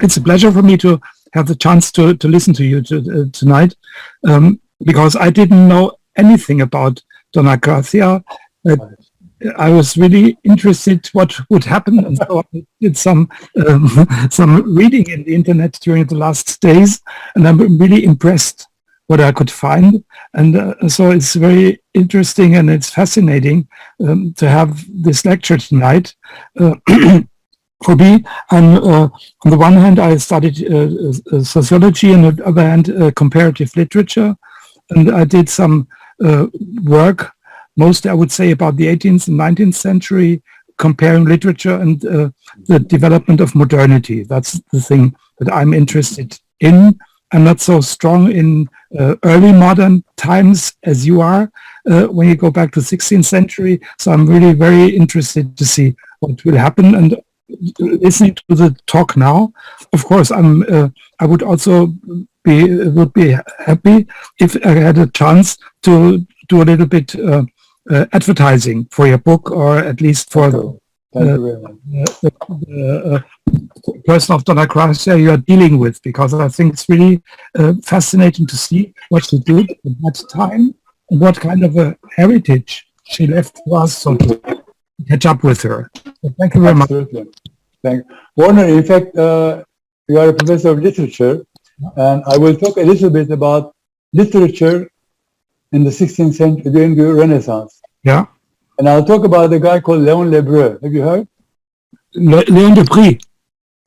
it's a pleasure for me to have the chance to listen to you tonight, because I didn't know anything about Dona Gracia. I was really interested what would happen, and so I did some reading in the internet during the last days, and I'm really impressed what I could find. And so it's very interesting and it's fascinating to have this lecture tonight. For me, on the one hand, I studied sociology, and on the other hand, comparative literature, and I did some work, mostly I would say about the 18th and 19th century, comparing literature and the development of modernity. That's the thing that I'm interested in. I'm not so strong in early modern times as you are when you go back to 16th century. So I'm really very interested to see what will happen. And listening to the talk now, of course, I would also be happy if I had a chance to do a little bit advertising for your book, or at least for the person of Dona Gracia you are dealing with, because I think it's really fascinating to see what she did at that time and what kind of a heritage she left to us, so to catch up with her. So thank you very much. Thank you. Warner, in fact, you are a professor of literature, and I will talk a little bit about literature in the 16th century, during the Renaissance. Yeah. And I'll talk about a guy called Léon Lebreu. Have you heard? Léon Debré.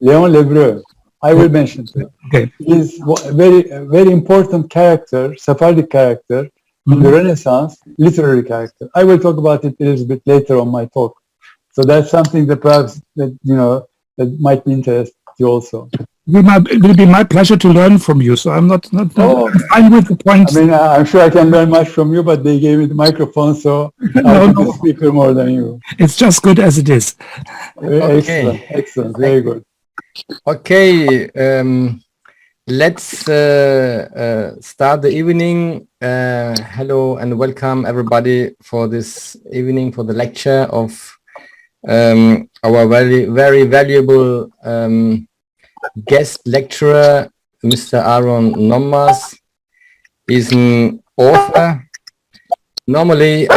Léon Lebreu. I will mention him. Okay. He's a very important character, Sephardic character in the Renaissance, literary character. I will talk about it a little bit later on my talk. So that's something that perhaps that might be interesting to you also. It will be my pleasure to learn from you. So I'm not I'm fine with the points. I mean, I'm sure I can learn much from you, but they gave me the microphone, so I'm the speaker more than you. It's just good as it is. Okay. Excellent, very good. Okay, let's start the evening. Hello and welcome everybody for this evening, for the lecture of our very valuable guest lecturer, Mr. Aaron Nommaz. Is an author. Normally,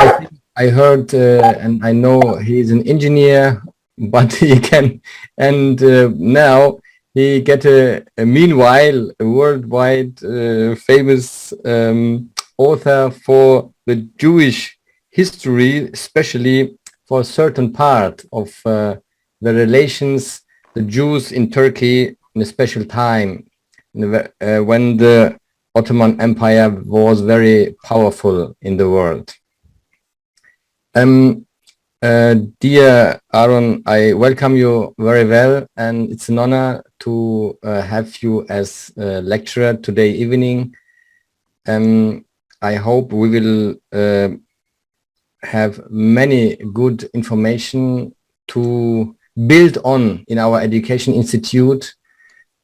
I heard and I know he is an engineer, but he can, and now he get meanwhile a worldwide famous author for the Jewish history, especially for a certain part of the relations, the Jews in Turkey in a special time, when the Ottoman Empire was very powerful in the world. Dear Aaron, I welcome you very well, and it's an honor to have you as a lecturer today evening. I hope we will have many good information to build on in our education institute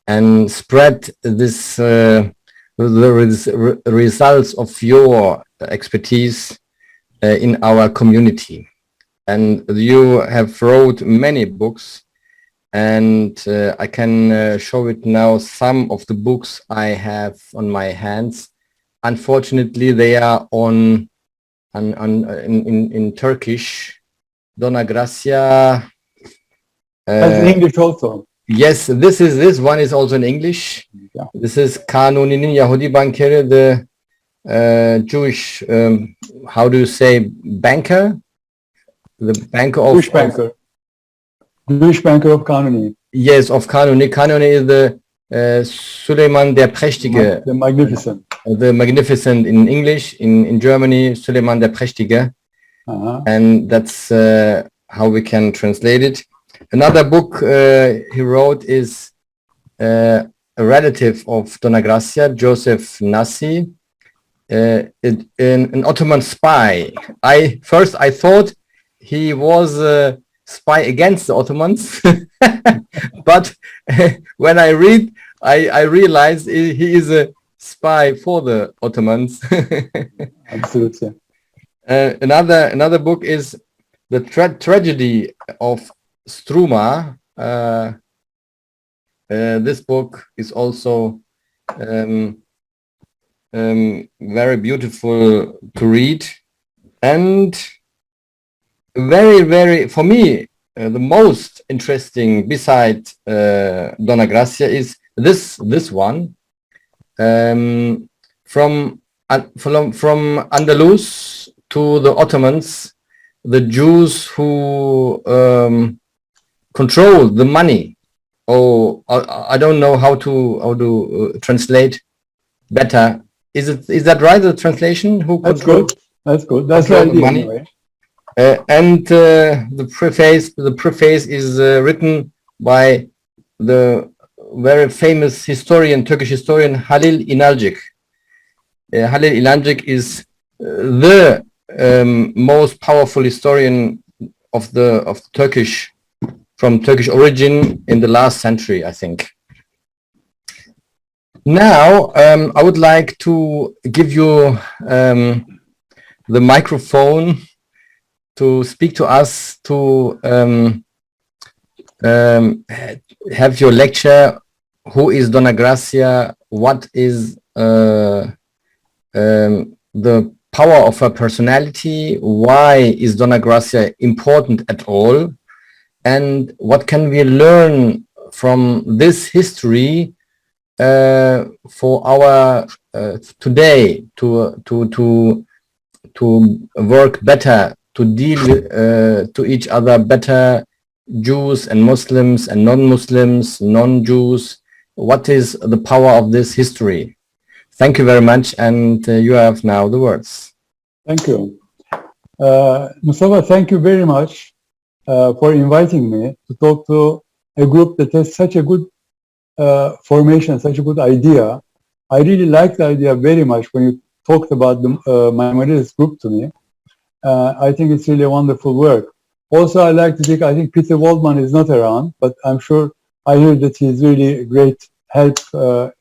and spread this the results of your expertise in our community. And you have wrote many books, and I can show it now. Some of the books I have on my hands, unfortunately they are in Turkish. Dona Gracia. That's English also. Yes, this one is also in English. Yeah. This is Kanuni'nin Yahudi bankeri, the Jewish, how do you say, banker? The banker of Jewish banker. Jewish banker of Kanuni. Yes, of Kanuni. Kanuni is the Suleiman der Prächtige. The Magnificent. The Magnificent in English. In Germany, Suleiman der Prächtige. And that's how we can translate it. Another book he wrote is a relative of Dona Gracia, Joseph Nasi, an Ottoman spy. I thought he was a spy against the Ottomans, but when I read, I realized he is a spy for the Ottomans. Absolutely. Another book is the tragedy of Struma. this book is also very beautiful to read, and very, for me, the most interesting beside Dona Gracia is this one, from Andalus to the Ottomans, the Jews who control the money. Oh, I don't know how to translate better. Is that right? The translation? Who That's control? good. That's good. That's Control the the idea money. anyway. And the preface is written by the very famous historian, Turkish historian Halil İnalcık. Halil İnalcık is the most powerful historian of the Turkish, from Turkish origin in the last century, I think. Now, I would like to give you the microphone to speak to us, to have your lecture. Who is Dona Gracia? What is the power of her personality? Why is Dona Gracia important at all? And what can we learn from this history for our today to work better, to deal to each other better, Jews and Muslims and non-Muslims, non-Jews? What is the power of this history? Thank you very much, and you have now the words. Thank you. Mustafa, thank you very much for inviting me to talk to a group that has such a good formation, such a good idea. I really liked the idea very much when you talked about the Maimonides group to me. I think it's really a wonderful work. Also, I like to think, I think Peter Waldman is not around, but I'm sure I hear that he's really a great help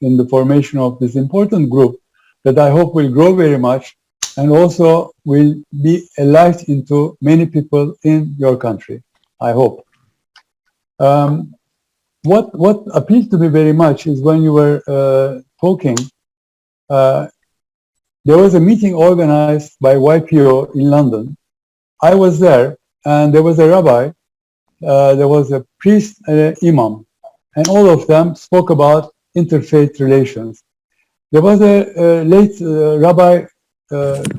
in the formation of this important group that I hope will grow very much and also will be a light into many people in your country, I hope. What appealed to me very much is when you were talking, there was a meeting organized by YPO in London. I was there, and there was a rabbi, there was a priest and an imam, and all of them spoke about interfaith relations. There was a late Rabbi,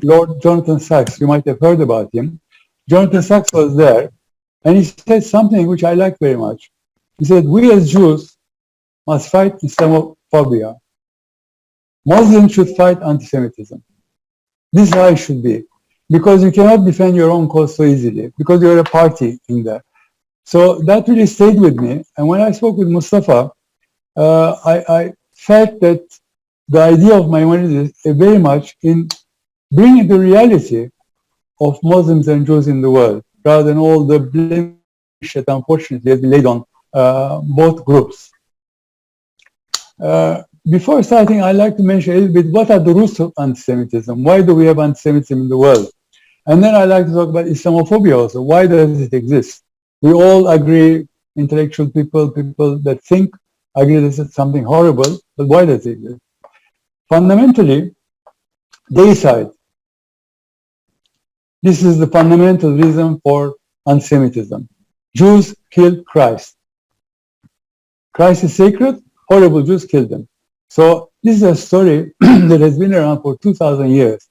Lord Jonathan Sachs. You might have heard about him. Jonathan Sachs was there, and he said something which I like very much. He said, we as Jews must fight Islamophobia. Muslims should fight anti-Semitism. This is how it should be. Because you cannot defend your own cause so easily, because you're a party in there. So that really stayed with me. And when I spoke with Mustafa, I felt that the idea of Maimonides is very much in bringing the reality of Muslims and Jews in the world, rather than all the blame that unfortunately has been laid on both groups. Before starting, I'd like to mention a little bit what are the roots of anti-Semitism? Why do we have anti-Semitism in the world? And then I'd like to talk about Islamophobia also. Why does it exist? We all agree, intellectual people, people that think, agree this is something horrible, but why does it exist? Fundamentally, deicide. This is the fundamental reason for anti-Semitism. Jews killed Christ. Christ is sacred, horrible Jews killed him. So this is a story that has been around for 2,000 years.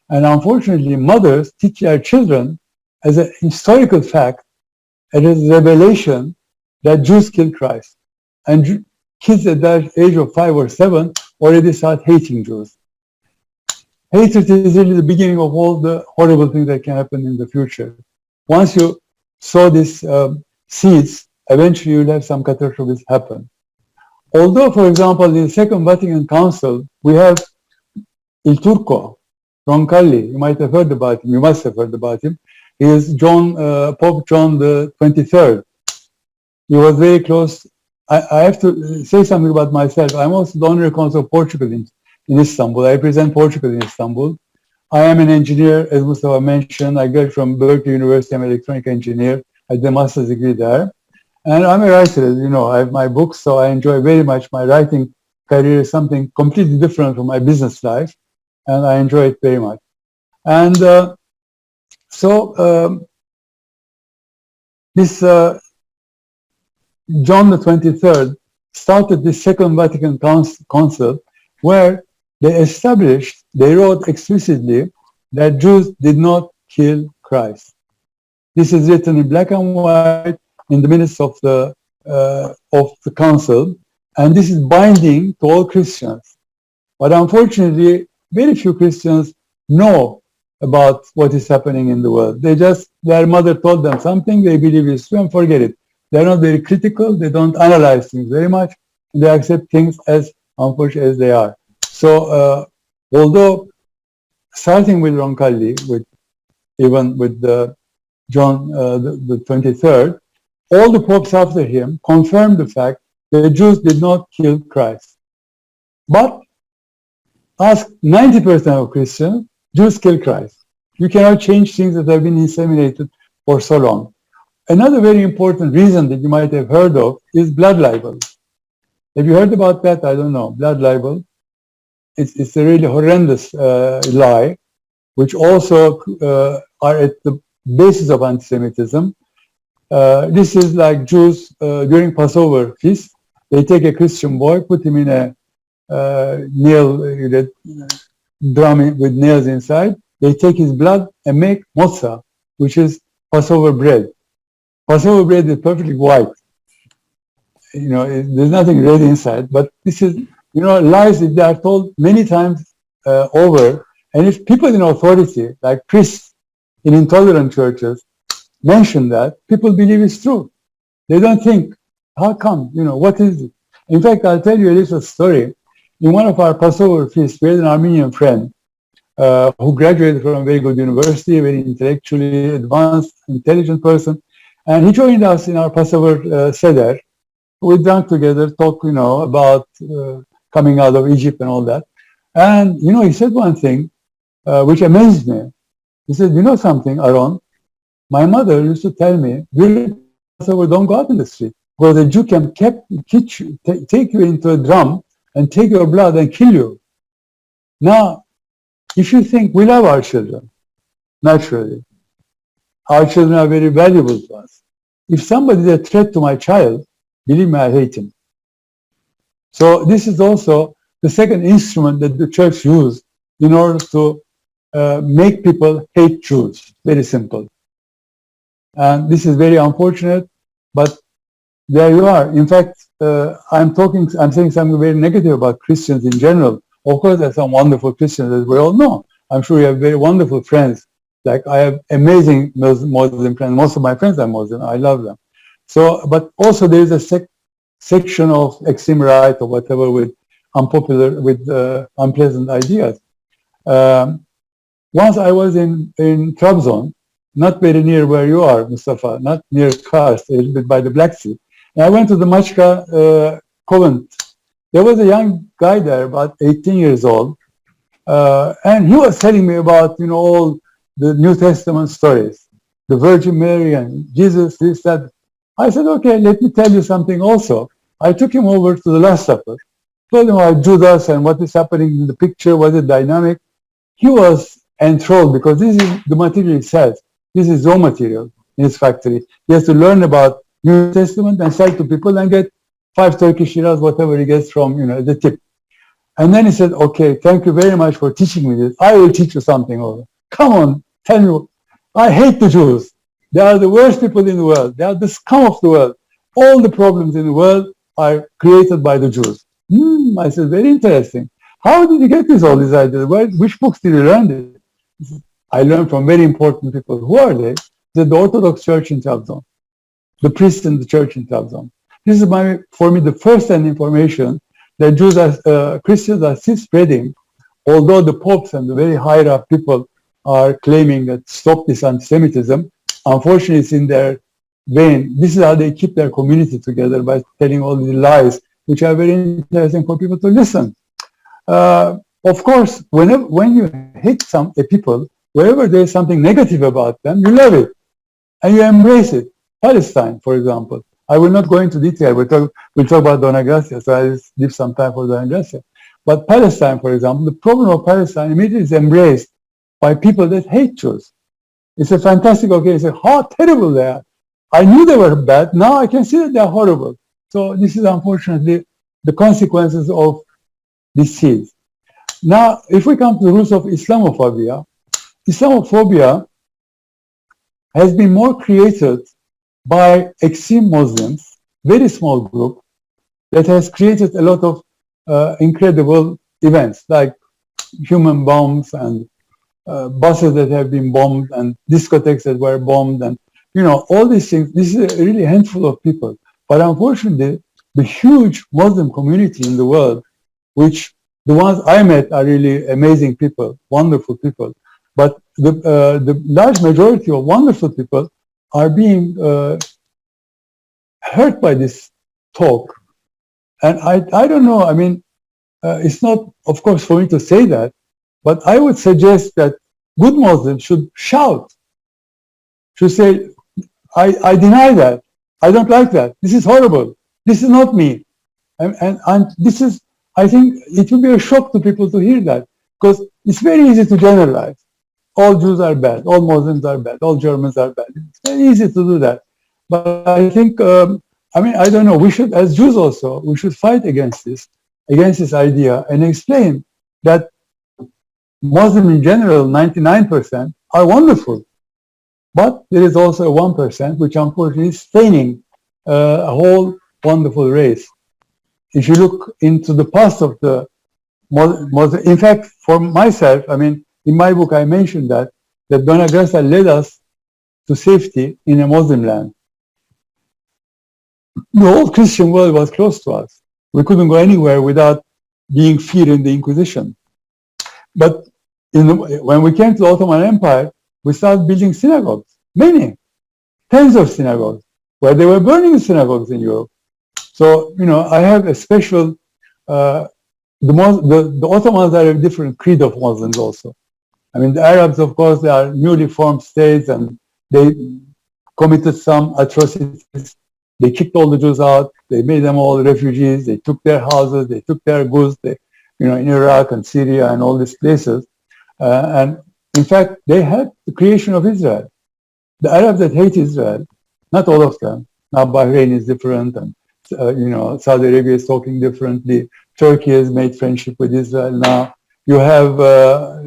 And unfortunately, mothers teach their children as a historical fact, as a revelation, that Jews killed Christ. And kids at the age of 5 or 7 already start hating Jews. Hatred is really the beginning of all the horrible things that can happen in the future. Once you sow these seeds, eventually you'll have some catastrophes happen. Although, for example, in the Second Vatican Council, we have Il Turco, Roncalli. You might have heard about him. You must have heard about him. He is Pope John the 23rd. He was very close. I have to say something about myself. I'm also the honorary consul of Portugal in Istanbul. I represent Portugal in Istanbul. I am an engineer, as Mustafa mentioned. I graduated from Berkeley University. I'm an electronic engineer. I did a master's degree there. And I'm a writer, as you know. I have my books, so I enjoy very much my writing career is something completely different from my business life, and I enjoy it very much. And this John the 23rd started the Second Vatican Council, where they wrote explicitly that Jews did not kill Christ. This is written in black and white in the minutes of the council, and this is binding to all Christians. But unfortunately, very few Christians know about what is happening in the world. Their mother told them something, they believe it's true and forget it. They're not very critical, they don't analyze things very much, they accept things as unfortunate as they are. So, although starting with Roncalli, even with John the 23rd, all the popes after him confirmed the fact that the Jews did not kill Christ. But ask 90% of Christians, Jews kill Christ. You cannot change things that have been inseminated for so long. Another very important reason that you might have heard of is blood libel. Have you heard about that? I don't know. Blood libel. It's a really horrendous lie, which also are at the basis of anti-Semitism. This is like Jews during Passover feast. They take a Christian boy, put him in a drum with nails inside. They take his blood and make mozza, which is Passover bread. Passover bread is perfectly white. There's nothing red inside. But this is, lies that they are told many times over. And if people in authority, like priests in intolerant churches, mention that, people believe it's true. They don't think, how come? What is it? In fact, I'll tell you a little story. In one of our Passover feasts, we had an Armenian friend who graduated from a very good university, very intellectually advanced, intelligent person. And he joined us in our Passover Seder. We drank together, talked, about coming out of Egypt and all that. And, he said one thing which amazed me. He said, you know something, Aaron? My mother used to tell me, during Passover, don't go out in the street, because a Jew can take you into a drum and take your blood and kill you. Now, if you think we love our children, naturally, our children are very valuable to us. If somebody is a threat to my child, believe me, I hate him. So this is also the second instrument that the church used in order to make people hate Jews. Very simple. And this is very unfortunate, but there you are. In fact, I'm saying something very negative about Christians in general. Of course, there are some wonderful Christians, as we all know. I'm sure you have very wonderful friends. Like I have amazing Muslim friends. Most of my friends are Muslim. I love them. So, but also there is a section of extreme right or whatever with unpleasant ideas. Once I was in Trabzon, not very near where you are, Mustafa, not near Kars, a little bit by the Black Sea. And I went to the Machka convent. There was a young guy there, about 18 years old, and he was telling me about, all the New Testament stories, the Virgin Mary and Jesus, this, that. I said, okay, let me tell you something also. I took him over to the Last Supper, told him about Judas and what is happening in the picture, was it dynamic. He was enthralled because this is the material he sells. This is raw material in his factory. He has to learn about New Testament and sell to people and get 5 Turkish liras, whatever he gets from, the tip. And then he said, okay, thank you very much for teaching me this. I will teach you something over. Come on, tell me. I hate the Jews. They are the worst people in the world. They are the scum of the world. All the problems in the world are created by the Jews. I said, very interesting. How did you get all these ideas? Which books did you learn this? I learned from very important people. Who are they? The Orthodox Church in Trabzon. The priests in the church in Trabzon. This is for me the first-hand information that Christians are still spreading, although the popes and the very higher-up people are claiming that stop this anti-Semitism. Unfortunately, it's in their vein. This is how they keep their community together, by telling all these lies, which are very interesting for people to listen. Of course, when you hate a people, wherever there is something negative about them, you love it and you embrace it. Palestine, for example. I will not go into detail. We'll talk about Dona Gracia, so I'll leave some time for Dona Gracia. But Palestine, for example, the problem of Palestine immediately is embraced by people that hate Jews. It's a fantastic occasion. How terrible they are. I knew they were bad. Now I can see that they are horrible. So this is unfortunately the consequences of this seed. Now, if we come to the roots of Islamophobia, Islamophobia has been more created by extreme Muslims, very small group, that has created a lot of incredible events like human bombs and buses that have been bombed and discotheques that were bombed and, you know, all these things. This is a really handful of people. But unfortunately, the huge Muslim community in the world, which the ones I met are really amazing people, wonderful people. But the large majority of wonderful people are being hurt by this talk. And I don't know, I mean, it's not, of course, for me to say that, but I would suggest that good Muslims should shout, should say, I deny that. I don't like that. This is horrible. This is not me. And this is, I think it will be a shock to people to hear that, because it's very easy to generalize. All Jews are bad, all Muslims are bad, all Germans are bad. It's very easy to do that. But I think, I mean, I don't know, we should, as Jews also, we should fight against this idea and explain that Muslims in general, 99%, are wonderful. But there is also a 1% which unfortunately is staining a whole wonderful race. If you look into the past of the Muslim, in fact, for myself, I mean, in my book I mentioned that Dona Gracia led us to safety in a Muslim land. The whole Christian world was close to us. We couldn't go anywhere without being feared in the Inquisition. But when we came to the Ottoman Empire, we started building synagogues, many, tens of synagogues, where they were burning synagogues in Europe. So, you know, I have a special, the Ottomans are a different creed of Muslims also. I mean, the Arabs, of course, they are newly formed states and they committed some atrocities. They kicked all the Jews out. They made them all refugees. They took their houses. They took their goods, you know, in Iraq and Syria and all these places. And in fact, they had the creation of Israel. The Arabs that hate Israel, not all of them. Now Bahrain is different, and you know, Saudi Arabia is talking differently. Turkey has made friendship with Israel now. You have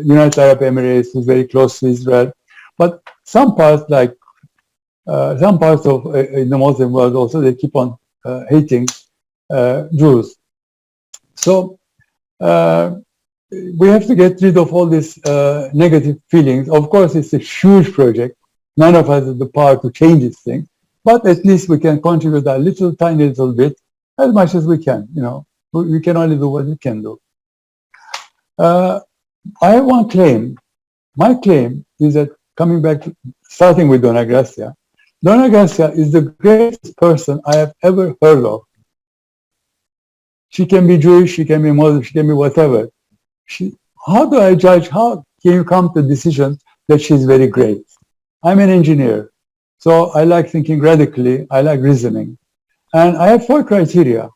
United Arab Emirates, who's very close to Israel. But some parts, like some parts of in the Muslim world, also they keep on hating Jews. So we have to get rid of all these negative feelings. Of course, it's a huge project. None of us has the power to change this thing, but at least we can contribute a little, tiny little bit, as much as we can. You know, we can only do what we can do. I have one claim. My claim is that, coming back to, starting with Dona Gracia, Dona Gracia is the greatest person I have ever heard of. She can be Jewish, she can be Muslim, she can be whatever. How do I judge? How can you come to the decision that she's very great? I'm an engineer, so I like thinking radically. I like reasoning. And I have 4 criteria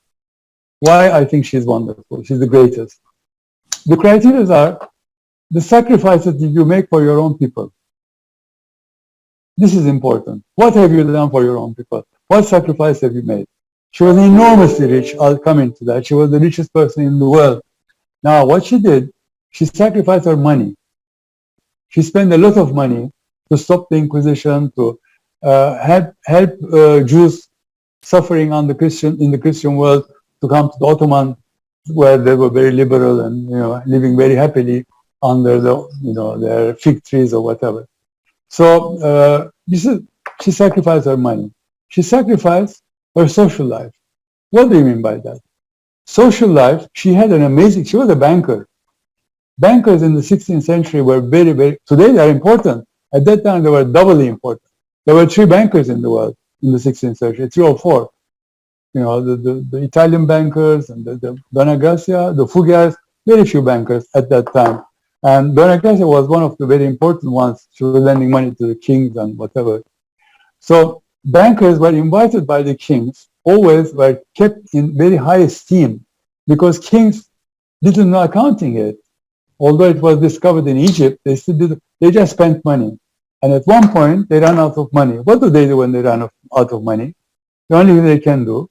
why I think she's wonderful. She's the greatest. The criteria are the sacrifices that you make for your own people. This is important. What have you done for your own people? What sacrifice have you made? She was enormously rich. I'll come into that. She was the richest person in the world. Now, what she did, she sacrificed her money. She spent a lot of money to stop the Inquisition, to help Jews suffering in the Christian world to come to the Ottoman, where they were very liberal and, you know, living very happily under the, you know, their fig trees or whatever. So she sacrificed her money. She sacrificed her social life. What do you mean by that? Social life, she had an amazing, she was a banker. Bankers in the 16th century were very, very, today they are important. At that time, they were doubly important. There were 3 bankers in the world in the 16th century, 3 or 4. You know, the Italian bankers and the Dona Gracia, the Fugars, very few bankers at that time. And Dona Gracia was one of the very important ones. She was lending money to the kings and whatever. So bankers were invited by the kings, always were kept in very high esteem because kings didn't know accounting yet. Although it was discovered in Egypt, they just spent money. And at one point, they ran out of money. What do they do when they run out of money? The only thing they can do,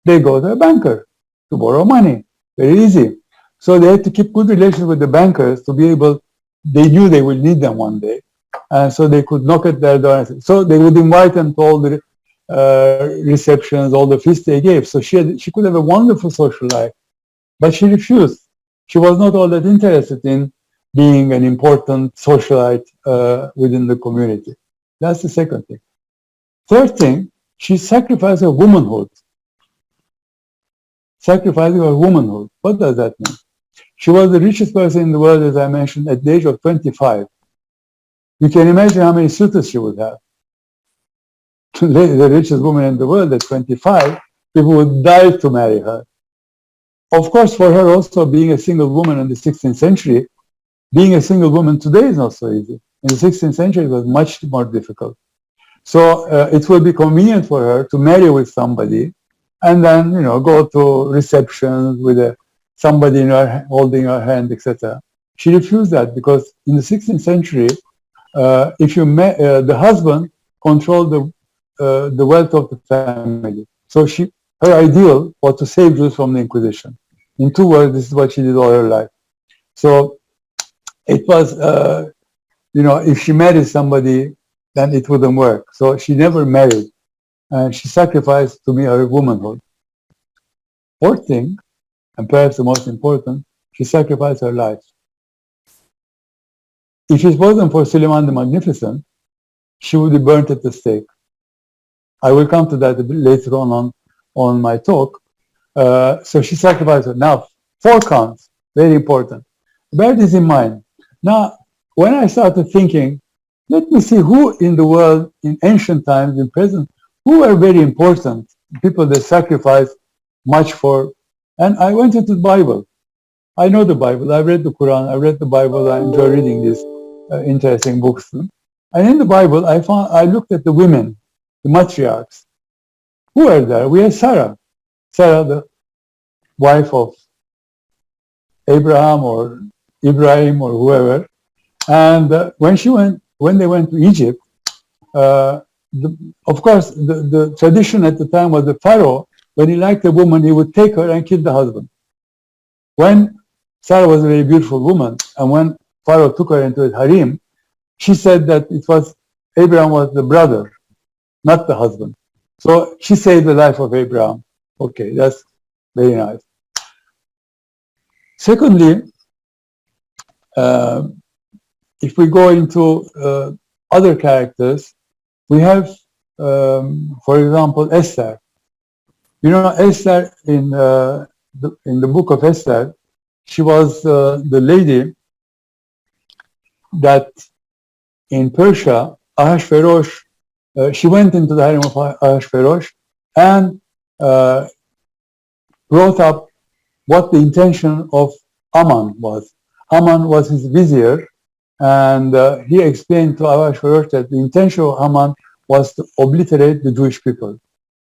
they go to a banker to borrow money. Very easy. So they had to keep good relations with the bankers to be able, they knew they would need them one day. And so they could knock at their door. So they would invite them to all the receptions, all the feasts they gave. So she could have a wonderful social life. But she refused. She was not all that interested in being an important socialite within the community. That's the second thing. Third thing, she sacrificed her womanhood. Sacrificing her womanhood. What does that mean? She was the richest person in the world, as I mentioned, at the age of 25. You can imagine how many suitors she would have. The richest woman in the world at 25, people would die to marry her. Of course, for her also, being a single woman in the 16th century, being a single woman today is not so easy. In the 16th century, it was much more difficult. So it will be convenient for her to marry with somebody and then, go to receptions with somebody holding her hand, etc. She refused that because in the 16th century, if you the husband controlled the wealth of the family. So her ideal was to save Jews from the Inquisition. In 2 words, this is what she did all her life. So it was, if she married somebody, then it wouldn't work. So she never married, and she sacrificed to me her womanhood. Fourth thing, and perhaps the most important, she sacrificed her life. If it wasn't for Suleiman the Magnificent, she would be burnt at the stake. I will come to that a bit later on my talk. So she sacrificed her. Now, 4 counts, very important. Bear this in mind. Now, when I started thinking, let me see who in the world, in ancient times, in present, who are very important, people that sacrifice much for, and I went into the Bible. I know the Bible. I read the Quran. I read the Bible. I enjoy reading these interesting books. And in the Bible, I looked at the women, the matriarchs. Who are there? We have Sarah, the wife of Abraham or Ibrahim or whoever. And when they went to Egypt, of course, the tradition at the time was the Pharaoh, when he liked a woman, he would take her and kill the husband. When Sarah was a very beautiful woman, and when Pharaoh took her into his harem, she said that Abraham was the brother, not the husband. So she saved the life of Abraham. Okay, that's very nice. Secondly, if we go into other characters, we have, for example, Esther. Esther in the book of Esther, she was the lady that in Persia, Ahasuerus, she went into the harem of Ahasuerus and brought up what the intention of Haman was. Haman was his vizier, and he explained to Ahasuerus that the intention of Haman was to obliterate the Jewish people.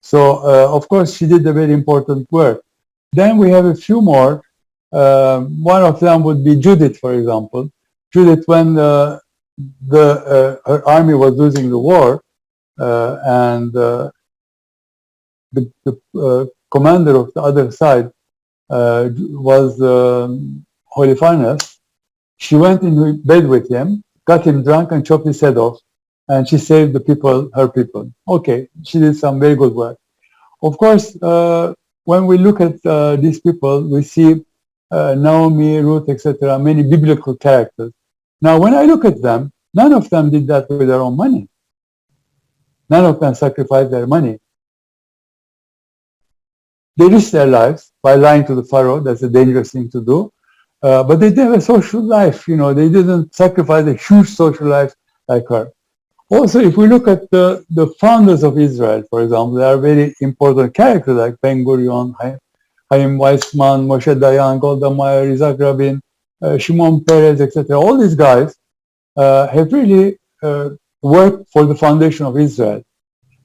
So, of course, she did a very important work. Then we have a few more. One of them would be Judith, for example. Judith, when her army was losing the war, and the commander of the other side was Holofernes, she went into bed with him, got him drunk, and chopped his head off. And she saved the people, her people. Okay, she did some very good work. Of course, when we look at these people, we see Naomi, Ruth, etc., many biblical characters. Now, when I look at them, none of them did that with their own money. None of them sacrificed their money. They risked their lives by lying to the Pharaoh. That's a dangerous thing to do. But they did have a social life. They didn't sacrifice a huge social life like her. Also, if we look at the founders of Israel, for example, there are very important characters like Ben-Gurion, Chaim Weizmann, Moshe Dayan, Golda Meir, Isaac Rabin, Shimon Peres, etc. All these guys have really worked for the foundation of Israel.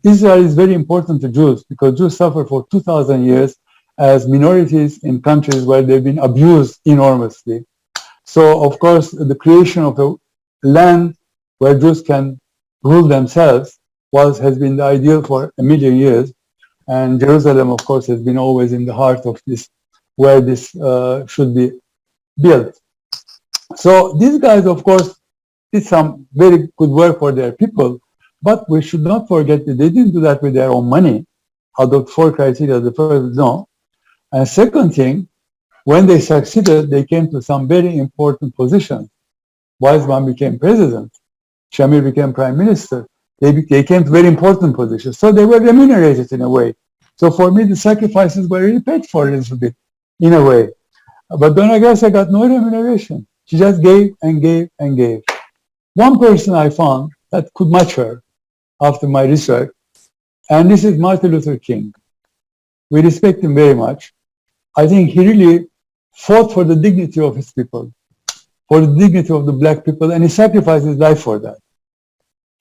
Israel is very important to Jews because Jews suffer for 2,000 years as minorities in countries where they've been abused enormously. So, of course, the creation of a land where Jews can rule themselves has been the ideal for a million years. And Jerusalem, of course, has been always in the heart of this, where this should be built. So these guys, of course, did some very good work for their people, but we should not forget that they didn't do that with their own money. Out of 4 criteria, the first, no. And second thing, when they succeeded, they came to some very important positions. Weizmann became president. Shamir became prime minister. They came to very important positions. So they were remunerated in a way. So for me, the sacrifices were really paid for a little bit, in a way. But Dona Gracia got no remuneration. She just gave and gave and gave. One person I found that could match her after my research, and this is Martin Luther King. We respect him very much. I think he really fought for the dignity of his people, for the dignity of the black people, and he sacrificed his life for that.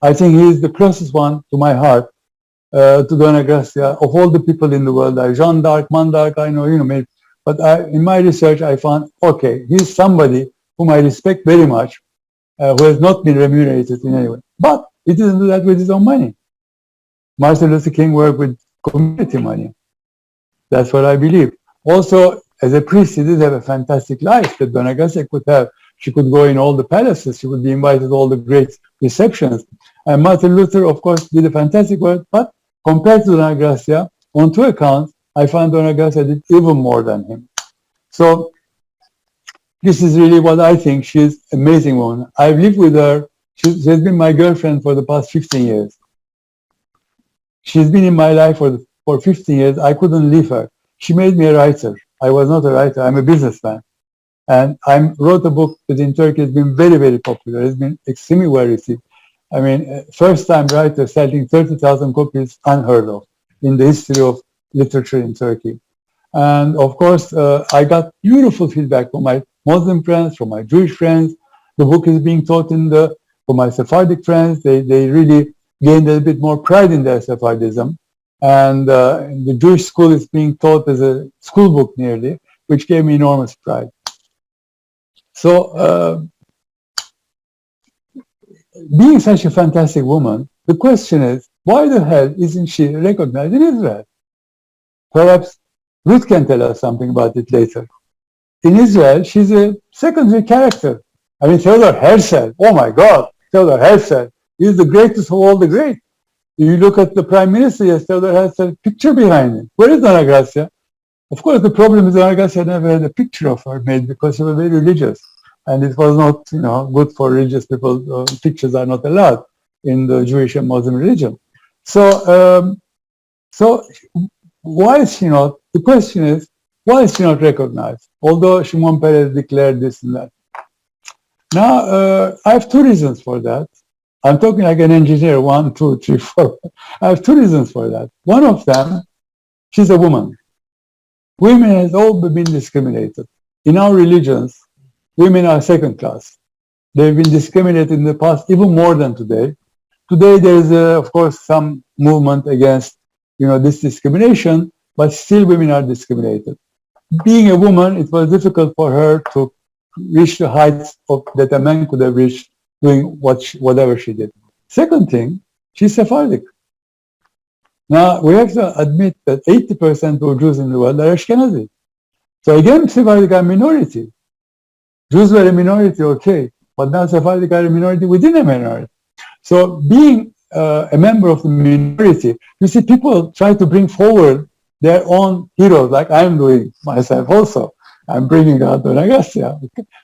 I think he is the closest one to my heart, to Dona Gracia, of all the people in the world. Jeanne d'Arc, Man d'Arc, I know, maybe. But in my research, I found, okay, he's somebody whom I respect very much, who has not been remunerated in any way. But he didn't do that with his own money. Martin Luther King worked with community money. That's what I believe. Also, as a priest, he did have a fantastic life that Dona Gracia could have. She could go in all the palaces. She would be invited to all the great receptions. And Martin Luther, of course, did a fantastic work. But compared to Dona Gracia, on 2 accounts, I find Dona Gracia did even more than him. So this is really what I think. She's an amazing woman. I've lived with her. She has been my girlfriend for the past 15 years. She's been in my life for 15 years. I couldn't leave her. She made me a writer. I was not a writer. I'm a businessman. And I wrote a book that in Turkey has been very, very popular. It's been extremely well received. I mean, first-time writer selling 30,000 copies, unheard of in the history of literature in Turkey. And of course, I got beautiful feedback from my Muslim friends, from my Jewish friends. The book is being taught for my Sephardic friends. They really gained a bit more pride in their Sephardism. And the Jewish school is being taught as a school book nearly, which gave me enormous pride. So, being such a fantastic woman, the question is, why the hell isn't she recognized in Israel? Perhaps Ruth can tell us something about it later. In Israel, she's a secondary character. I mean, Theodor Herzl, oh my God, Theodor Herzl, he's the greatest of all the great. You look at the prime minister, yes, Theodor Herzl, picture behind him. Where is Dona Gracia? Of course, the problem is Dona Gracia never had a picture of her made because she was very religious. And it was not, good for religious people. Pictures are not allowed in the Jewish and Muslim religion. So, why is she not? The question is, why is she not recognized? Although Shimon Peres declared this and that. Now, I have 2 reasons for that. I'm talking like an engineer, 1, 2, 3, 4. I have 2 reasons for that. One of them, she's a woman. Women has always been discriminated. In our religions, women are second class. They've been discriminated in the past even more than today. Today there is, of course, some movement against, this discrimination, but still women are discriminated. Being a woman, it was difficult for her to reach the heights that a man could have reached doing whatever she did. Second thing, she's Sephardic. Now, we have to admit that 80% of Jews in the world are Ashkenazi. So again, Sephardic are a minority. Jews were a minority, okay, but now Sephardic are a minority within a minority. So being a member of the minority, you see people try to bring forward their own heroes, like I'm doing myself also. I'm bringing out Dona Gracia.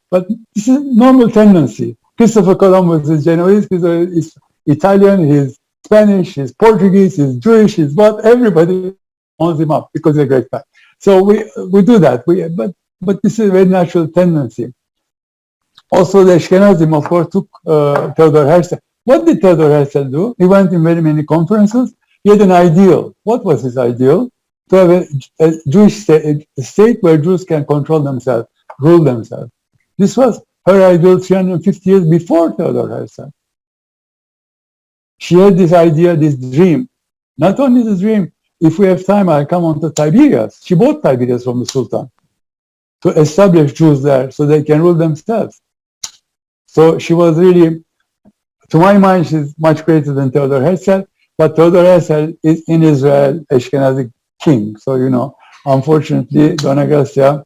But this is a normal tendency. Christopher Columbus is Genoese, he's Italian, he's Spanish, he's Portuguese, he's Jewish, he's what? Everybody owns him up because he's a great guy. So we do that. But this is a very natural tendency. Also, the Ashkenazim, of course, took Theodor Herzl. What did Theodor Herzl do? He went in very many conferences. He had an ideal. What was his ideal? To have a Jewish state, a state where Jews can control themselves, rule themselves. This was her ideal 350 years before Theodor Herzl. She had this idea, this dream, Not only the dream, if we have time, I'll come on to Tiberias. She bought Tiberias from the Sultan to establish Jews there so they can rule themselves. So she was really, to my mind, she's much greater than Theodor Herzl, but Theodor Herzl is in Israel, Ashkenazi king. So, you know, unfortunately, Dona Gracia,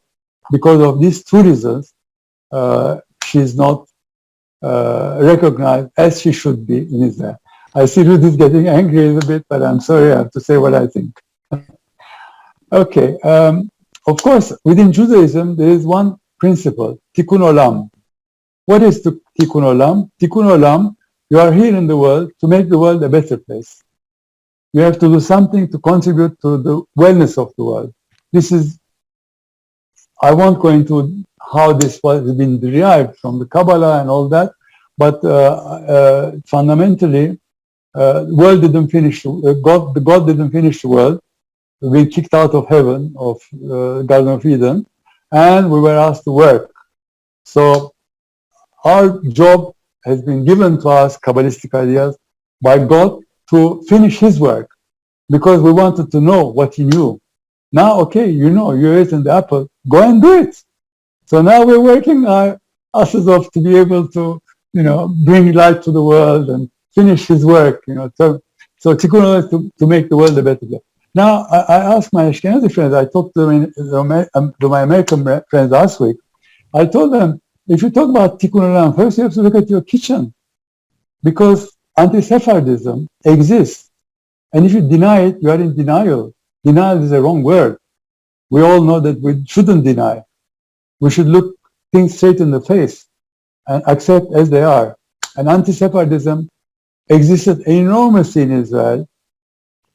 because of these two reasons, she's not recognized as she should be in Israel. I see Ruth is getting angry a little bit, but I'm sorry, I have to say what I think. Okay, of course, within Judaism, there is one principle, tikkun olam. What is tikkun olam? Tikkun olam, you are here in the world to make the world a better place. You have to do something to contribute to the wellness of the world. This is, I won't go into how this has been derived from the Kabbalah and all that, but fundamentally, the world didn't finish. God didn't finish the world. We kicked out of heaven, of Garden of Eden, and we were asked to work. So our job has been given to us, Kabbalistic ideas, by God to finish His work, because we wanted to know what He knew. Now, okay, you know, you ate the apple, go and do it. So now we're working our asses off to be able to, you know, bring light to the world and finish His work, you know. So tikkun olam is to make the world a better place. Now, I asked my Ashkenazi friends, I talked to my American friends last week, I told them, if you talk about tikkun olam, first you have to look at your kitchen, because anti-Sephardism exists. And if you deny it, you are in denial. Denial is a wrong word. We all know that we shouldn't deny. We should look things straight in the face and accept as they are. And anti-Sephardism existed enormously in Israel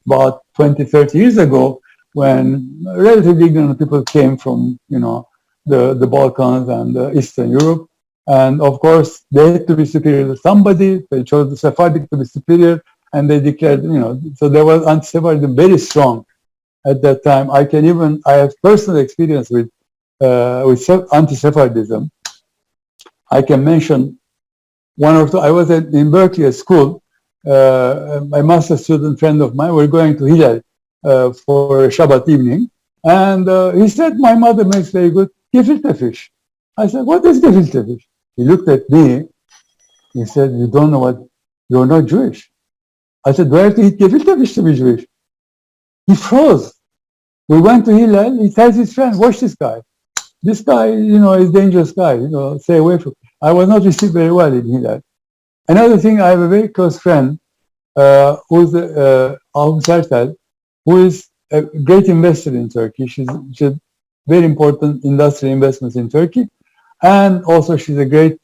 about 20, 30 years ago, when relatively ignorant people came from, you know, the Balkans and Eastern Europe. And of course, they had to be superior to somebody. They chose the Sephardic to be superior, and they declared, you know, so there was anti-Sephardism very strong at that time. I have personal experience with anti-Sephardism. I can mention one or two. I was in Berkeley at school. My master student friend of mine, we're going to Hillel for Shabbat evening. And he said, my mother makes very good gefilte fish. I said, what is gefilte fish? He looked at me. He said, you don't know what, you're not Jewish. I said, do I have to eat gefilte fish to be Jewish? He froze. We went to Hillel. He tells his friend, watch this guy. This guy, you know, is a dangerous guy. You know, stay away from him. I was not received very well in Hillel. Another thing, I have a very close friend who's Ahum Sertel, who is a great investor in Turkey. She's a very important industrial investments in Turkey. And also she's a great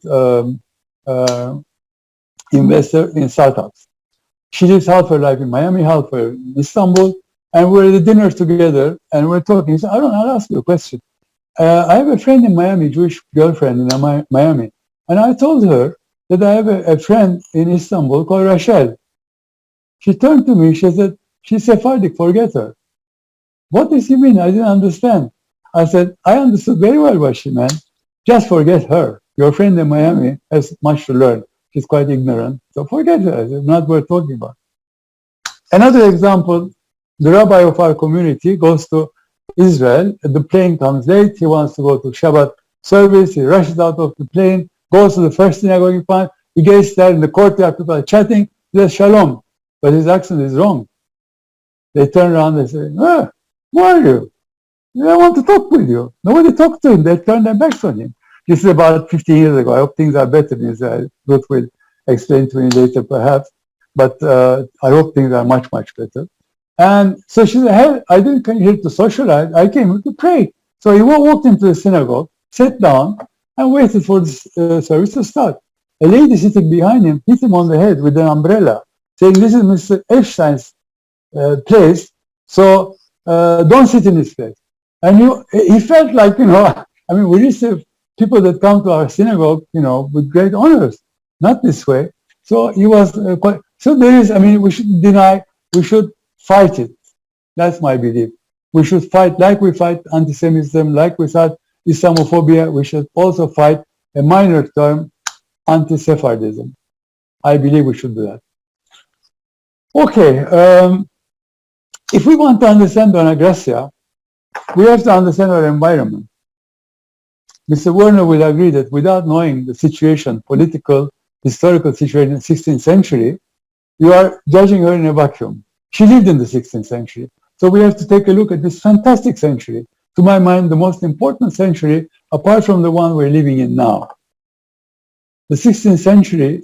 investor in startups. She lives half her life in Miami, half her in Istanbul. And we're at dinner together and we're talking. He said, I'll ask you a question. I have a friend in Miami, Jewish girlfriend in Miami. And I told her that I have a friend in Istanbul called Rachel. She turned to me, she said, she's Sephardic, forget her. What does he mean? I didn't understand. I said, I understood very well what she meant. Just forget her. Your friend in Miami has much to learn. She's quite ignorant. So forget her. It's not worth talking about. Another example, the rabbi of our community goes to Israel. The plane comes late. He wants to go to Shabbat service. He rushes out of the plane, goes to the first synagogue he finds. He gets there in the courtyard, people are chatting. He says, Shalom. But his accent is wrong. They turn around and say, who are you? I want to talk with you. Nobody talked to him. They turned their backs on him. This is about 15 years ago. I hope things are better in Israel. Ruth will explain to me later, perhaps. But I hope things are much, much better. And so she said, hey, I didn't come here to socialize. I came here to pray. So he walked into the synagogue, sat down, and waited for the service to start. A lady sitting behind him hit him on the head with an umbrella, saying, this is Mr. Epstein's place, so don't sit in this place. And he felt like, I mean, we receive people that come to our synagogue, with great honors, not this way. So he was quite, so there is, we shouldn't deny, we should fight it. That's my belief. We should fight like we fight anti-Semitism, like we fight Islamophobia. We should also fight a minor term, anti-Sephardism. I believe we should do that. Okay. If we want to understand Dona Gracia, we have to understand our environment. Mr. Werner will agree that without knowing the situation, political, historical situation in the 16th century, you are judging her in a vacuum. She lived in the 16th century. So we have to take a look at this fantastic century. To my mind, the most important century, apart from the one we're living in now. The 16th century,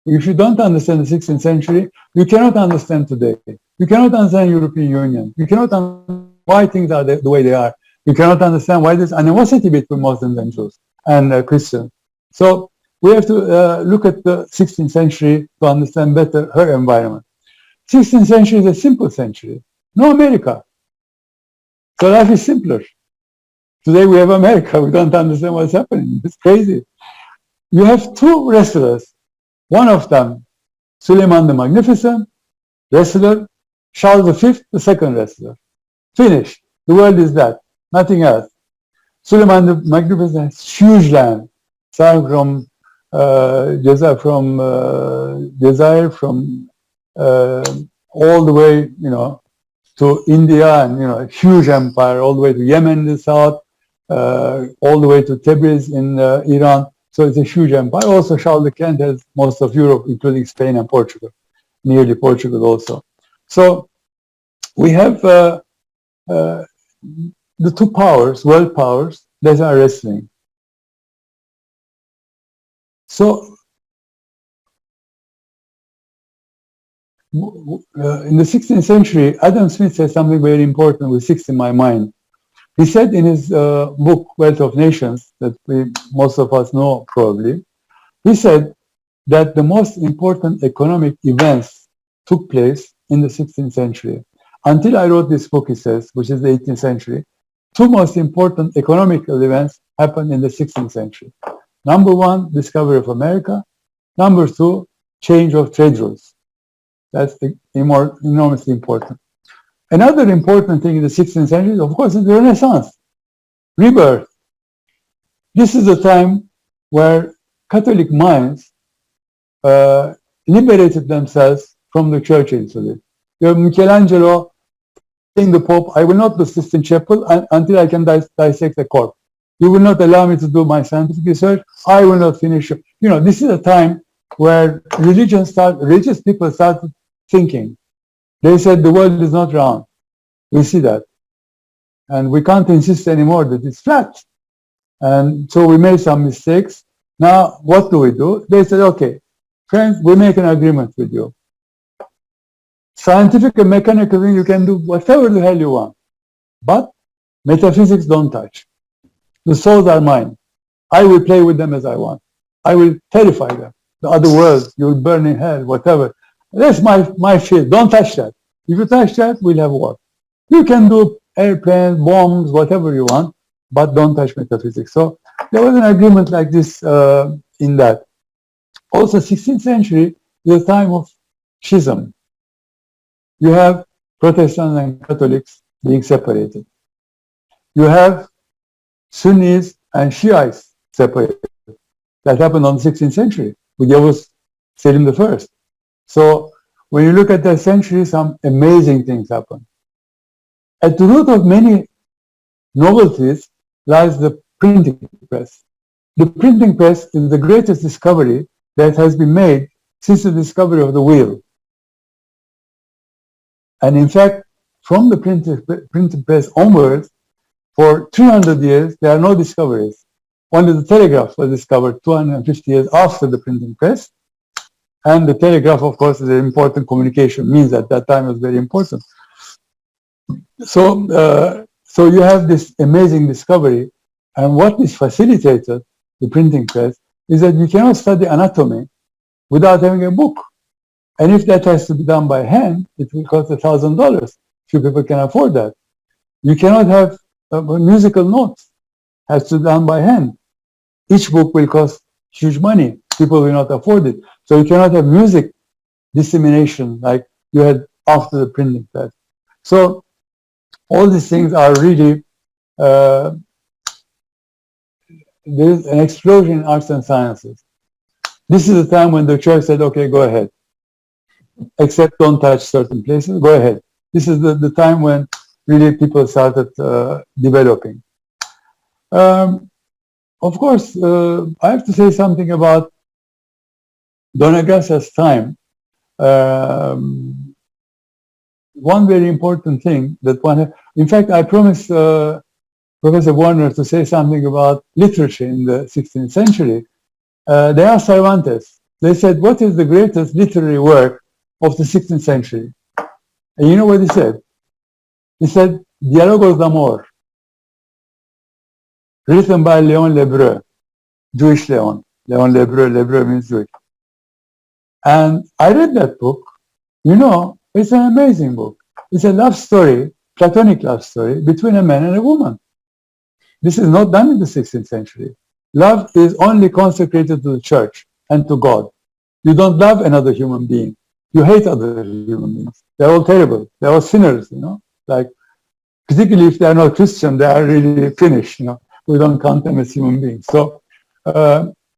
if you don't understand the 16th century, you cannot understand today. You cannot understand European Union. You cannot understand why things are the way they are. You cannot understand why there's animosity between Muslims and Jews and Christians. So we have to look at the 16th century to understand better her environment. 16th century is a simple century. No America. So life is simpler. Today we have America. We don't understand what's happening. It's crazy. You have two wrestlers. One of them, Suleiman the Magnificent, wrestler. Charles V, the second wrestler. Finished. The world is that. Nothing else. Suleiman the Magnificent has huge land, starting from Jazair, from all the way, to India, and a huge empire, all the way to Yemen in the south, all the way to Tabriz in Iran. So it's a huge empire. Also, Charles Quint has most of Europe, including Spain and Portugal, nearly Portugal also. So we have the two powers, world powers, that are wrestling. So in the 16th century, Adam Smith said something very important with 6 in my mind. He said in his book, Wealth of Nations, that most of us know probably, he said that the most important economic events took place in the 16th century. Until I wrote this book, he says, which is the 18th century, 2 most important economical events happened in the 16th century. Number 1, discovery of America. Number 2, change of trade routes. That's enormously important. Another important thing in the 16th century, of course, is the Renaissance, rebirth. This is the time where Catholic minds liberated themselves from the church institute. You have Michelangelo telling the Pope, I will not do Sistine Chapel until I can dissect a corpse. You will not allow me to do my scientific research. I will not finish. This is a time where religious people started thinking. They said the world is not round. We see that. And we can't insist anymore that it's flat. And so we made some mistakes. Now, what do? They said, okay, friends, we make an agreement with you. Scientific and mechanical thing, you can do whatever the hell you want. But metaphysics don't touch. The souls are mine. I will play with them as I want. I will terrify them. The other world, you will burn in hell, whatever. That's my field. Don't touch that. If you touch that, we'll have war. You can do airplanes, bombs, whatever you want, but don't touch metaphysics. So there was an agreement like this in that. Also, 16th century is a time of schism. You have Protestants and Catholics being separated. You have Sunnis and Shiites separated. That happened on the 16th century with Yavuz Selim I. So when you look at that century, some amazing things happen. At the root of many novelties lies the printing press. The printing press is the greatest discovery that has been made since the discovery of the wheel. And in fact, from the printing press onwards, for 300 years, there are no discoveries. Only the telegraph was discovered 250 years after the printing press. And the telegraph, of course, is an important communication means at that time was very important. So you have this amazing discovery. And what is facilitated, the printing press, is that you cannot study anatomy without having a book. And if that has to be done by hand, it will cost $1,000. Few people can afford that. You cannot have musical notes. It has to be done by hand. Each book will cost huge money. People will not afford it. So you cannot have music dissemination like you had after the printing press. So all these things are really, there is an explosion in arts and sciences. This is the time when the church said, okay, go ahead. Except don't touch certain places, go ahead. This is the time when really people started developing. Of course, I have to say something about Dona Gracia's time. One very important thing that in fact, I promised Professor Warner to say something about literature in the 16th century. They asked Cervantes. They said, what is the greatest literary work of the 16th century? And you know what he said? He said, Diálogos de Amor, written by Léon Lebreu, Jewish Léon. Léon Lebreu, Lebreu means Jewish. And I read that book. You know, it's an amazing book. It's a love story, platonic love story, between a man and a woman. This is not done in the 16th century. Love is only consecrated to the church and to God. You don't love another human being. You hate other human beings. They're all terrible. They're all sinners, you know. Like, particularly if they're not Christian, they are really finished, you know. We don't count them as human beings. So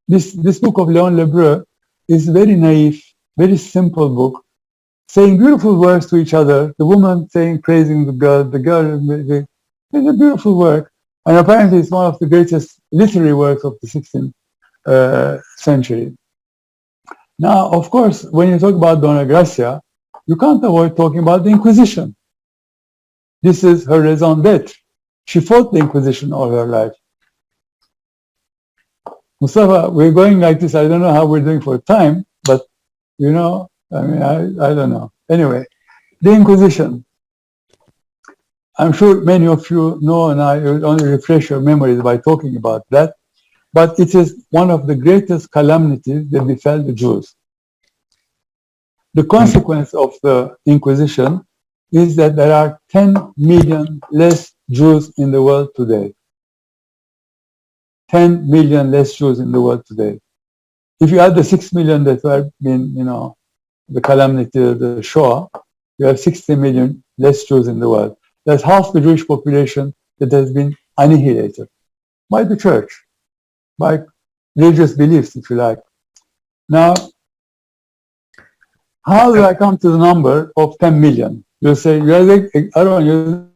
this book of Léon Lebreu is very naive, very simple book, saying beautiful words to each other. The woman saying, praising the girl, it's a beautiful work. And apparently it's one of the greatest literary works of the 16th century. Now, of course, when you talk about Dona Gracia, you can't avoid talking about the Inquisition. This is her raison d'etre. She fought the Inquisition all her life. Mustafa, we're going like this. I don't know how we're doing for time, but, you know, I mean, I don't know. Anyway, the Inquisition. I'm sure many of you know, and I will only refresh your memories by talking about that. But it is one of the greatest calamities that befell the Jews. The consequence of the Inquisition is that there are 10 million less Jews in the world today. 10 million less Jews in the world today. If you add the 6 million that were in, you know, the calamity of the Shoah, you have 60 million less Jews in the world. That's half the Jewish population that has been annihilated by the church, by religious beliefs, if you like. Now, how do I come to the number of 10 million? You'll say, you're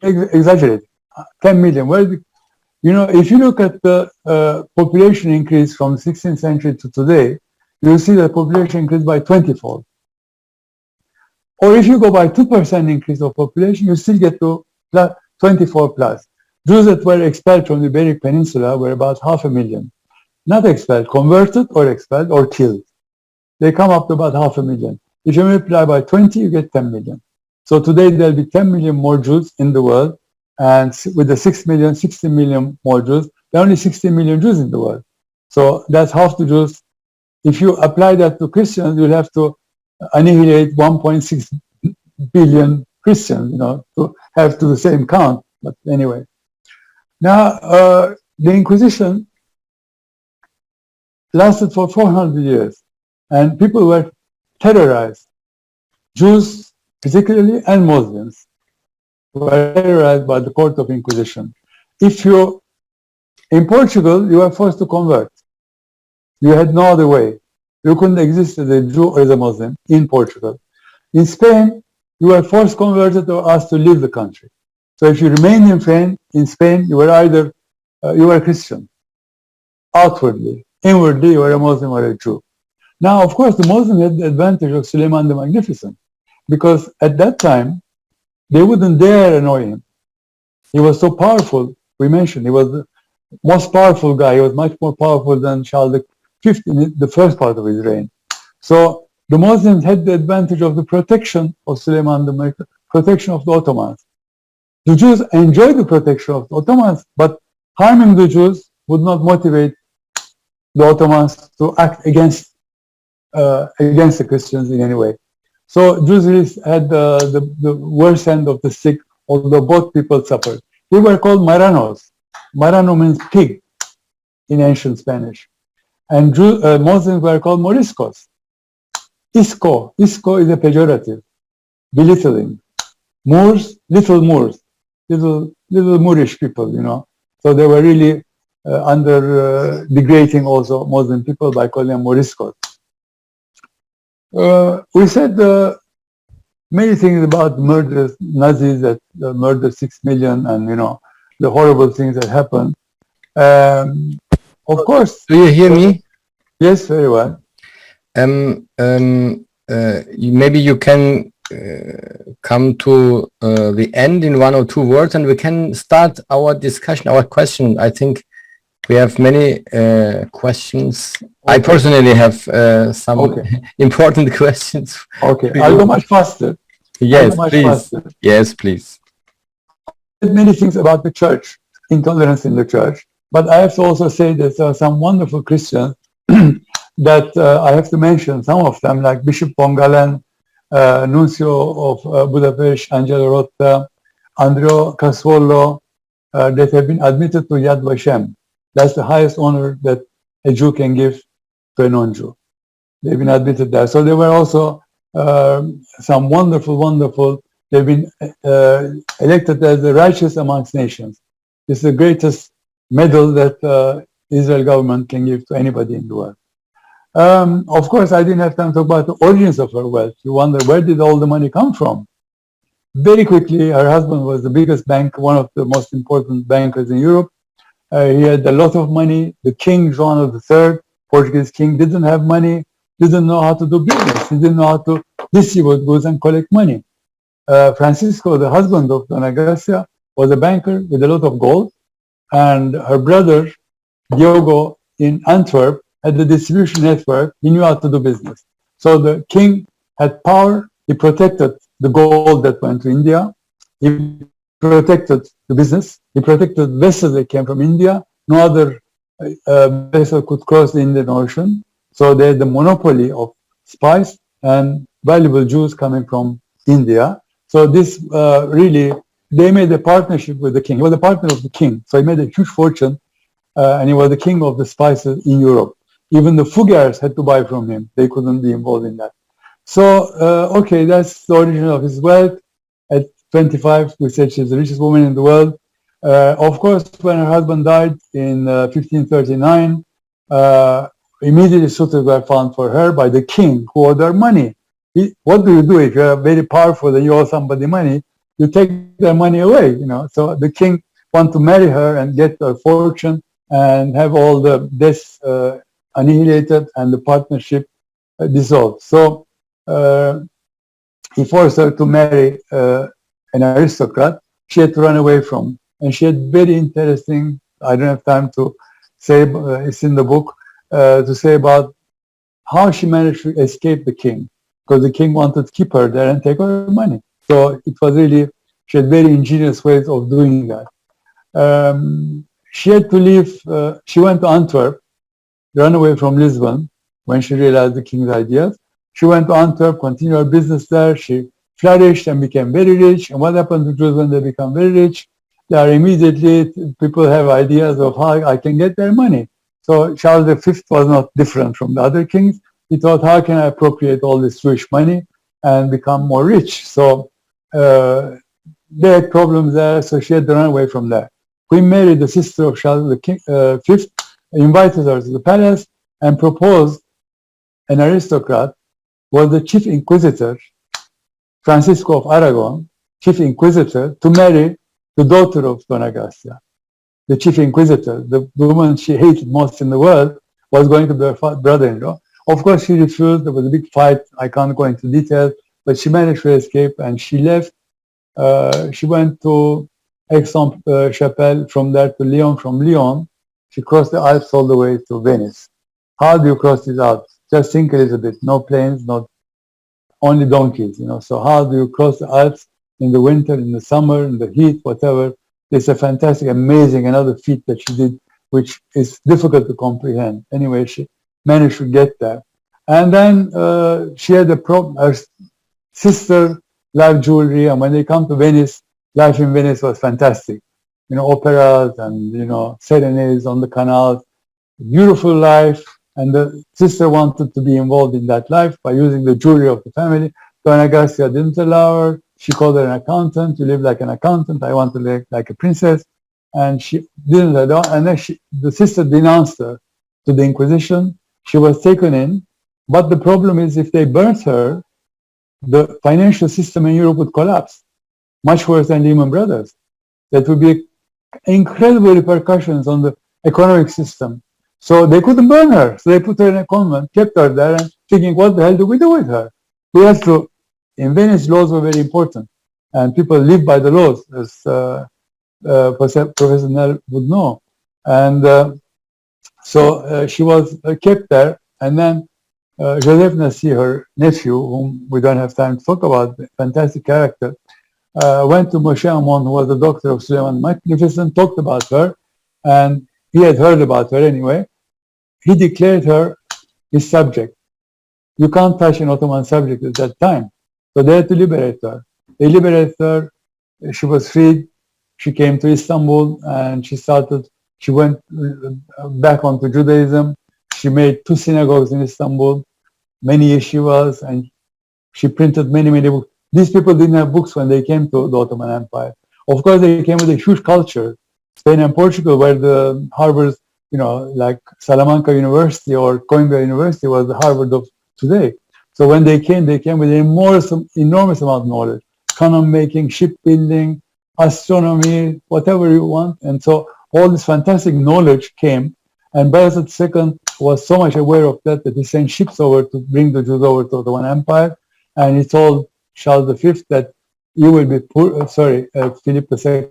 exaggerating. 10 million. Well, you know, if you look at the population increase from the 16th century to today, you'll see the population increased by 20-fold. Or if you go by 2% increase of population, you still get to 24 plus. Jews that were expelled from the Iberic Peninsula were about 500,000. Not expelled, converted or expelled or killed. They come up to about 500,000. If you multiply by 20, you get 10 million. So today there'll be 10 million more Jews in the world, and with the 6 million, 60 million more Jews, there are only 60 million Jews in the world. So that's half the Jews. If you apply that to Christians, you'll have to annihilate 1.6 billion Christians, you know, to have to the same count. But anyway. Now, the Inquisition lasted for 400 years, and people were terrorized. Jews, particularly, and Muslims were terrorized by the court of Inquisition. If you, in Portugal, you were forced to convert. You had no other way. You couldn't exist as a Jew or as a Muslim in Portugal. In Spain, you were forced converted or asked to leave the country. So if you remained in Spain, you were either, you were a Christian, outwardly. Inwardly, you were a Muslim or a Jew. Now, of course, the Muslim had the advantage of Suleiman the Magnificent, because at that time, they wouldn't dare annoy him. He was so powerful. We mentioned he was the most powerful guy. He was much more powerful than Charles V in the first part of his reign. So the Muslims had the advantage of the protection of Suleiman the Magnificent, protection of the Ottomans. The Jews enjoyed the protection of the Ottomans, but harming the Jews would not motivate the Ottomans to act against the Christians in any way. So Jews really had the worst end of the stick, although both people suffered. They were called marranos. Marrano means pig in ancient Spanish. And Muslims were called moriscos. Isco is a pejorative, belittling. Moors, little Moors, little Moorish people, you know. So they were really degrading also Muslim people by calling them moriscos. We said many things about murderous Nazis that murdered 6 million, and the horrible things that happened. Of course. Do you hear me? Yes, very well. Maybe you can come to the end in 1 or 2 words, and we can start our discussion, our question. I think we have many questions. Okay. I personally have some important questions. Okay, I'll go much faster. Yes, please. Yes, please. Many things about the church, intolerance in the church, but I have to also say that there are some wonderful Christians that I have to mention, some of them, like Bishop Pongalen, Nuncio of Budapest, Angelo Rotta, Andrea Cassuolo, that have been admitted to Yad Vashem. That's the highest honor that a Jew can give to a non-Jew. They've been admitted there. So there were also some wonderful, they've been elected as the righteous amongst nations. It's the greatest medal that Israel government can give to anybody in the world. Of course, I didn't have time to talk about the origins of her wealth. You wonder, where did all the money come from? Very quickly, her husband was the biggest banker, one of the most important bankers in Europe. He had a lot of money. The king, João III, Portuguese king, didn't have money, didn't know how to do business. He didn't know how to distribute goods and collect money. Francisco, the husband of Dona Gracia, was a banker with a lot of gold. And her brother, Diogo, in Antwerp, had the distribution network. He knew how to do business. So the king had power. He protected the gold that went to India. He protected the business. He protected vessels that came from India. No other vessel could cross the Indian Ocean. So they had the monopoly of spice and valuable Jews coming from India. So this really, they made a partnership with the king. He was a partner of the king. So he made a huge fortune, and he was the king of the spices in Europe. Even the Fugars had to buy from him. They couldn't be involved in that. So, okay, that's the origin of his wealth. At 25, we said she's the richest woman in the world. Of course, when her husband died in 1539, immediately suitors were found for her by the king, who owed her money. What do you do if you're very powerful and you owe somebody money? You take their money away, So the king wanted to marry her and get her fortune and have all the debts annihilated and the partnership dissolved. So he forced her to marry an aristocrat. She had to run away from, and she had very interesting, I don't have time to say, it's in the book, to say about how she managed to escape the king, because the king wanted to keep her there and take her money. So it was really, she had very ingenious ways of doing that. She had to leave, she went to Antwerp, run away from Lisbon when she realized the king's ideas. She went to Antwerp, continued her business there. She flourished and became very rich. And what happened to Jews when they become very rich? They are immediately, people have ideas of how I can get their money. So Charles V was not different from the other kings. He thought, how can I appropriate all this Jewish money and become more rich? So they had problems there, so she had to run away from there. Queen Mary, the sister of Charles V, invited her to the palace and proposed an aristocrat, was the chief inquisitor, Francisco of Aragon, chief inquisitor, to marry the daughter of Dona Gracia. The chief inquisitor, the woman she hated most in the world, was going to be her brother-in-law. Of course, she refused. There was a big fight. I can't go into details, but she managed to escape and she left. She went to Aix-en-Chapelle, from there to Lyon. From Lyon, she crossed the Alps all the way to Venice. How do you cross these Alps? Just think a little bit. No planes, not only donkeys, So how do you cross the Alps in the winter, in the summer, in the heat, whatever? It's a fantastic, amazing, another feat that she did, which is difficult to comprehend. Anyway, she managed to get there. And then she had a problem. Her sister loved jewelry, and when they come to Venice, life in Venice was fantastic. Operas and, serenades on the canals, beautiful life. And the sister wanted to be involved in that life by using the jewelry of the family. Dona Gracia didn't allow her. She called her an accountant. You live like an accountant. I want to live like a princess. And she didn't allow. And then the sister denounced her to the Inquisition. She was taken in. But the problem is, if they burnt her, the financial system in Europe would collapse, much worse than Lehman Brothers. That would be incredible repercussions on the economic system. So they couldn't burn her. So they put her in a convent, kept her there, and thinking, what the hell do we do with her? We have to, in Venice, laws were very important. And people live by the laws, as Professor Nell would know. And so she was kept there. And then Joseph Nasi, her nephew, whom we don't have time to talk about, fantastic character, went to Moshe Amon, who was the doctor of Suleiman the Magnificent, talked about her, and he had heard about her anyway. He declared her his subject. You can't touch an Ottoman subject at that time. So they had to liberate her. They liberated her. She was freed. She came to Istanbul and she went back onto Judaism. She made 2 synagogues in Istanbul, many yeshivas, and she printed many, many books. These people didn't have books when they came to the Ottoman Empire. Of course, they came with a huge culture. Spain and Portugal were the harbors, like Salamanca University or Coimbra University was the Harvard of today. So when they came with an enormous amount of knowledge. Cannon making, shipbuilding, astronomy, whatever you want. And so all this fantastic knowledge came. And Bayezid II was so much aware of that he sent ships over to bring the Jews over to the Ottoman Empire. And he told Charles V that you will be poor, Philip II,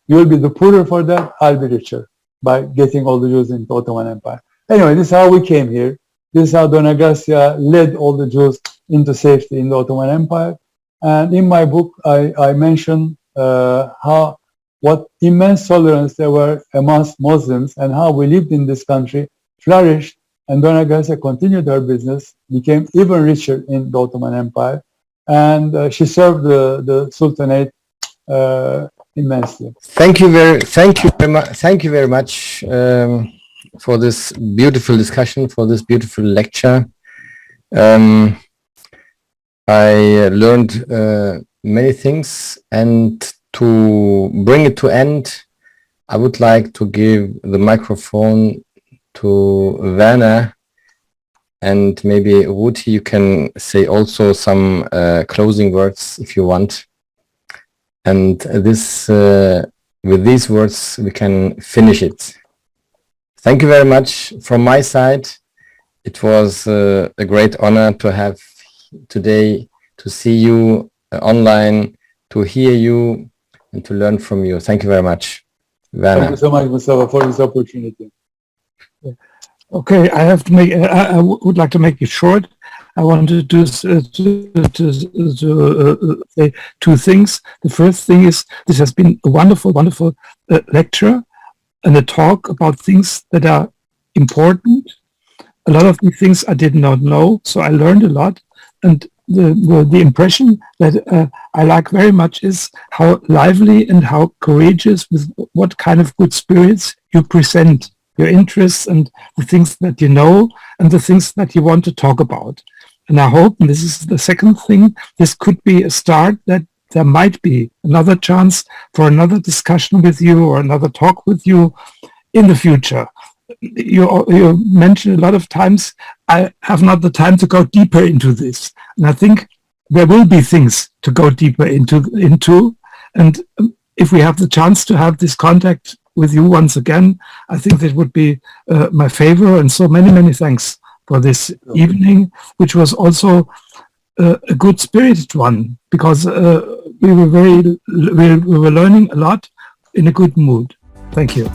you will be the poorer for that, I'll be richer by getting all the Jews into the Ottoman Empire. Anyway, this is how we came here. This is how Dona Gracia led all the Jews into safety in the Ottoman Empire. And in my book, I mention what immense tolerance there were amongst Muslims and how we lived in this country, flourished, and Dona Gracia continued her business, became even richer in the Ottoman Empire, and she served the Sultanate immensely. Thank you very much for this beautiful discussion, for this beautiful lecture. I learned many things, and to bring it to end, I would like to give the microphone to Werner, and maybe Ruti, you can say also some closing words if you want. And this, with these words, we can finish it. Thank you very much from my side. It was a great honor to have today, to see you online, to hear you, and to learn from you. Thank you very much, Werner. Thank you so much, Mustafa, for this opportunity. Okay, I would like to make it short. I want to do say 2 things. The first thing is, this has been a wonderful, wonderful lecture and a talk about things that are important. A lot of these things I did not know, so I learned a lot. And the impression that I like very much is how lively and how courageous, with what kind of good spirits you present your interests and the things that you know and the things that you want to talk about. And I hope, and this is the second thing, this could be a start that there might be another chance for another discussion with you or another talk with you in the future. You mentioned a lot of times, I have not the time to go deeper into this. And I think there will be things to go deeper into. And if we have the chance to have this contact with you once again, I think that would be my favor. And so many, many thanks for this evening, which was also a good spirited one, because we were learning a lot in a good mood. Thank you.